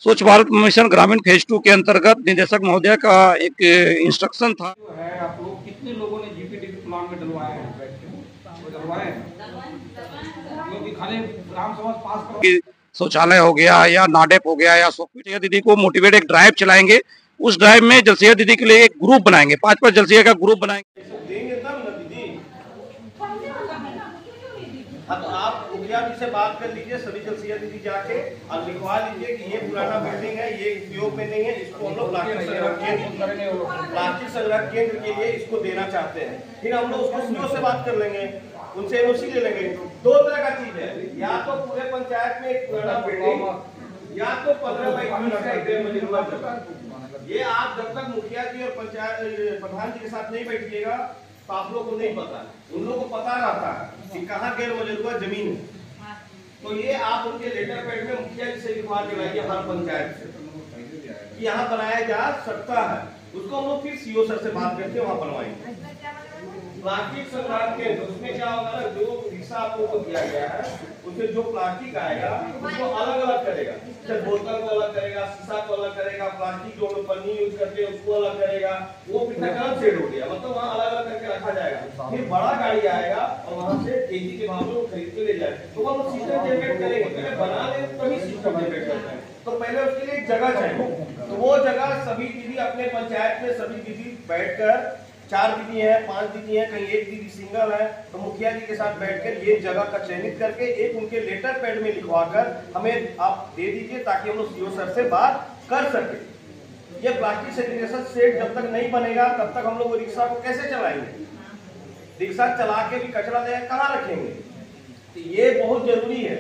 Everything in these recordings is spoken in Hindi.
स्वच्छ भारत मिशन ग्रामीण फेज 2 के अंतर्गत निदेशक महोदय का एक इंस्ट्रक्शन था। जो है आप लोग कितने लोगों ने जीपीडीपी प्लान में डलवाए हैं? वो डलवाए हैं क्योंकि खाली ग्राम सभा पास करो कि शौचालय हो गया या नाडेप हो गया या जलसिया दीदी को मोटिवेट एक ड्राइव चलाएंगे। उस ड्राइव में जलसिया दीदी के लिए एक ग्रुप बनाएंगे, 5-5 जलसिया का ग्रुप बनाएंगे। देंगे तब ना दीदी। हाँ तो आप मुखिया जी से बात कर लीजिए, सभी जलसिया दीदी जाके और लिखवा लीजिए कि ये पुराना बिल्डिंग है, ये उपयोग में नहीं है, इसको हम लोग प्लास्टिक संग्रह केंद्र के लिए इसको देना चाहते हैं। फिर हम लोग उसको सीओ से बात कर लेंगे, उनसे एनओसी ले लेंगे। दो तरह का चीज है, या तो पूरे पंचायत में एक पुराना बिल्डिंग या तो 15 बाई 20 का एक मजरूबा जगह। ये आप जब तक मुखिया जी और पंचायत प्रधान जी के साथ नहीं बैठिएगा तो आप लोग को नहीं पता, उन लोगों को पता रहता है कि कहाँ गैर मजरूबा जमीन है। तो ये आप उनके लेटर पैड में मुखिया जी से लिखवा दिलाइए हर पंचायत से कि यहाँ बनाया जा सकता है। उसको हम लोग फिर सीओ सर से बात करके वहाँ बनवाएंगे। प्लास्टिक संग्रह केंद्र, उसमें क्या होगा ना, जो रिक्शा आप लोगों को दिया गया है उसमें जो प्लास्टिक आएगा उसको अलग अलग करेगा। जब बोतल को अलग करेगा, शीशा को अलग करेगा, प्लास्टिक जो हम पन्नी यूज करते हैं उसको अलग करेगा। वो पिटाकरण सेट हो गया, मतलब वहाँ अलग अलग करके रखा जाएगा। फिर बड़ा गाड़ी आएगा और वहाँ से केजी के भाव में खरीद के ले जाएगा। तो वो सिस्टम जनरेट करेंगे, पहले बना ले तभी सिस्टम जनरेट करते हैं। तो पहले उसके लिए एक जगह चाहिए। तो वो जगह सभी दीदी अपने पंचायत में सभी दीदी बैठकर, 4 दीदी है, 5 दीदी है, कहीं एक दीदी सिंगल है, तो मुखिया जी के साथ बैठकर ये जगह का चयनित करके एक उनके लेटर पैड में लिखवाकर हमें आप दे दीजिए ताकि हम लोग सीओ सर से बात कर सके। ये प्लास्टिक सेग्रीगेशन शेड जब तक नहीं बनेगा तब तक हम लोग रिक्शा को कैसे चलाएंगे? रिक्शा चला के भी कचरा ले कहाँ रखेंगे? तो ये बहुत जरूरी है।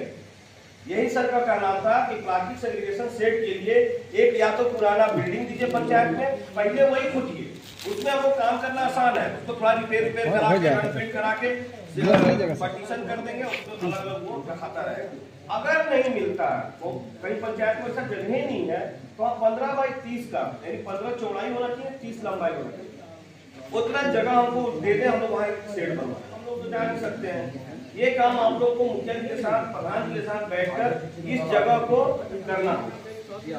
यही सर का कहना था कि प्लास्टिक सेग्रीगेशन शेड के लिए एक या तो पुराना बिल्डिंग दीजिए पंचायत में, पहले वही फुटिए, उसमें हम लोग काम करना आसान है। उसको थोड़ा रिपेयर करा के पेंट करा के पार्टीशन कर देंगे, उसको अलग अलग वो रखाता रहेगा। अगर नहीं मिलता है तो कई पंचायत में ऐसा जगह ही नहीं है तो आप 15 बाई 30 का, यानी 15 चौड़ाई होना चाहिए, 30 लंबाई होना चाहिए, उतना जगह हमको दे दे, हम लोग वहाँ एक शेड बनवाए। हम लोग तो जा नहीं सकते हैं, ये काम आप लोग को मुखिया जी के साथ, प्रधान जी के साथ बैठकर इस जगह को करना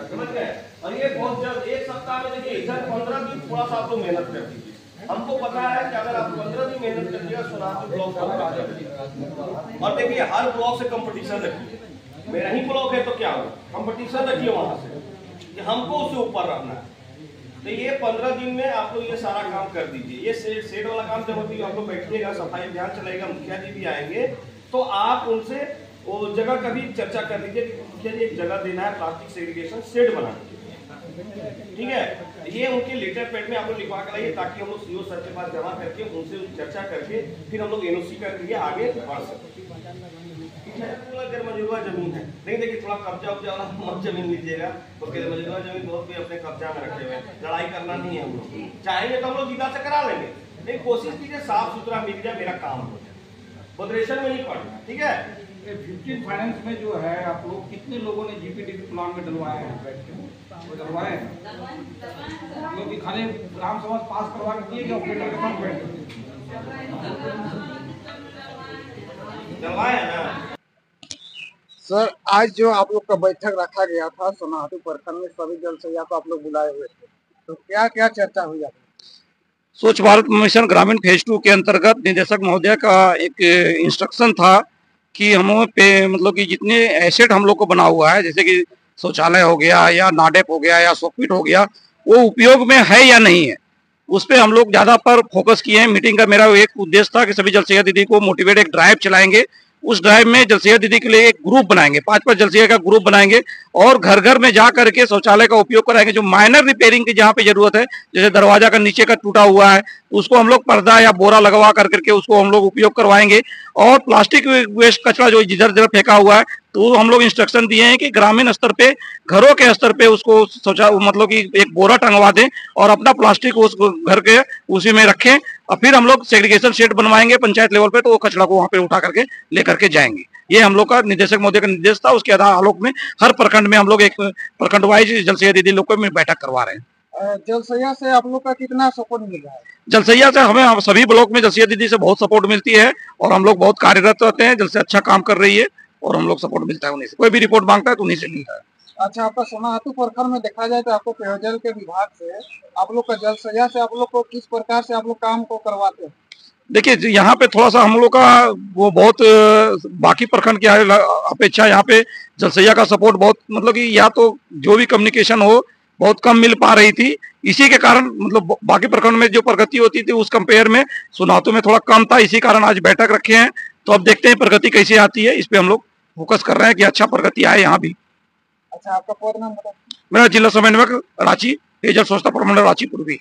समझ गए। और ये बहुत जल्द, एक सप्ताह में देखिए, इधर 15 दिन थोड़ा सा आप लोग मेहनत कर दीजिए। हमको पता है कि अगर आप 15 दिन मेहनत करिएगा सोनापुर ब्लॉक का, और देखिए हर ब्लॉक से कंपटीशन रखिए। मेरा ही ब्लॉक है तो क्या हो, कंपटीशन रखिए वहां से कि हमको उससे ऊपर रहना है। तो ये 15 दिन में आप लोग ये सारा काम कर दीजिए। ये सेट वाला काम जब होती है आप लोग बैठिएगा, सफाई अभियान चलेगा, मुखिया जी भी आएंगे, तो आप उनसे वो जगह का भी चर्चा कर लीजिए कि मुखिया जी एक जगह देना है प्लास्टिक सेग्रीगेशन शेड बनाने के लिए, ठीक है। ये उनके लेटर पैड में आप लोग लिखवा कर लाइए ताकि हम लोग सीओ सर के पास जमा करके उनसे चर्चा करके फिर हम लोग एनओसी कर लिए आगे बढ़ सकते। अगर मजरूबा जमीन है, नहीं देखिए थोड़ा कब्जा उब्जा वाला मत जमीन लीजिएगा, उसके लिए मजरूबा जमीन बहुत भी अपने कब्जा में रखे हुए हैं, लड़ाई करना नहीं है। हम लोग चाहेंगे तो हम लोग जिला से करा लेंगे, लेकिन कोशिश कीजिए साफ सुथरा मिल जाए, मेरा काम हो जाए, बोदरेशन में नहीं पड़ना, ठीक है। 15 फाइनेंस में जो है आप लोग कितने लोगों ने जीपीडीपी प्लान में डलवाए हैं? वो डलवाए हैं क्योंकि खाली ग्राम सभा पास करवा के दिए गए डलवाए है ना। सर, आज जो आप लोग का बैठक रखा गया था सोनाहातू प्रखंड में, सभी जलसैया को आप लोग बुलाए हुए थे, तो क्या क्या चर्चा हुई? स्वच्छ भारत मिशन ग्रामीण फेज 2 के अंतर्गत निदेशक महोदय का एक इंस्ट्रक्शन था कि हमें पे मतलब कि जितने एसेट हम लोग को बना हुआ है, जैसे कि शौचालय हो गया या नाडेप हो गया या सोफिट हो गया, वो उपयोग में है या नहीं है, उस पर हम लोग ज़्यादा पर फोकस किए हैं। मीटिंग का मेरा एक उद्देश्य था कि सभी जलसिया दीदी को मोटिवेट एक ड्राइव चलाएंगे। उस ड्राइव में जलसिया दीदी के लिए एक ग्रुप बनाएंगे, 5-5 जलसिया का ग्रुप बनाएंगे और घर घर में जा करके शौचालय का उपयोग कराएंगे। जो माइनर रिपेयरिंग की जहाँ पे जरूरत है, जैसे दरवाजा का नीचे का टूटा हुआ है, उसको हम लोग पर्दा या बोरा लगवा करके उसको हम लोग उपयोग करवाएंगे। और प्लास्टिक वेस्ट कचरा जो जिधर जिधर फेंका हुआ है, तो हम लोग इंस्ट्रक्शन दिए हैं कि ग्रामीण स्तर पे, घरों के स्तर पे उसको मतलब कि एक बोरा टंगवा दें और अपना प्लास्टिक उस घर के उसी में रखें। और फिर हम लोग सेग्रीगेशन शेड बनवाएंगे पंचायत लेवल पे, तो वो कचरा को वहाँ पे उठा करके लेकर के जाएंगे। ये हम लोग का निदेशक महोदय का निर्देश था। उसके आलोक में हर प्रखंड में हम लोग एक प्रखंड वाइज जलसैया दीदी लोग को बैठक करवा रहे हैं। जलसैया से आप लोग का कितना सपोर्ट मिल रहा है? जलसैया से हमें सभी ब्लॉक में जलसैया दीदी से बहुत सपोर्ट मिलती है और हम लोग बहुत कार्यरत रहते हैं। जलसे अच्छा काम कर रही है और हम लोग सपोर्ट मिलता है उन्हीं से। कोई भी रिपोर्ट मांगता है तो उन्हीं से मिलता है। अच्छा, आपका सोनाहातू प्रखंड में देखा जाए तो आपको पेयजल के विभाग से आप लोग का जल सया से आप लोग को किस प्रकार से आप लोग काम को करवाते हैं? देखिए यहाँ पे थोड़ा सा हम लोग का वो बहुत बाकी प्रखंड की अपेक्षा यहाँ पे जलसैया का सपोर्ट बहुत मतलब कि या तो जो भी कम्युनिकेशन हो बहुत कम मिल पा रही थी। इसी के कारण मतलब बाकी प्रखंड में जो प्रगति होती थी उस कंपेयर में सोनाहातू में थोड़ा कम था। इसी कारण आज बैठक रखे हैं, तो अब देखते हैं प्रगति कैसे आती है। इस पे हम लोग फोकस कर रहे हैं कि अच्छा प्रगति आए यहाँ भी। अच्छा, आपका पद नाम बताओ। मेरा जिला समन्वयक रांची, पेयजल स्वच्छता प्रमंडल रांची पूर्वी।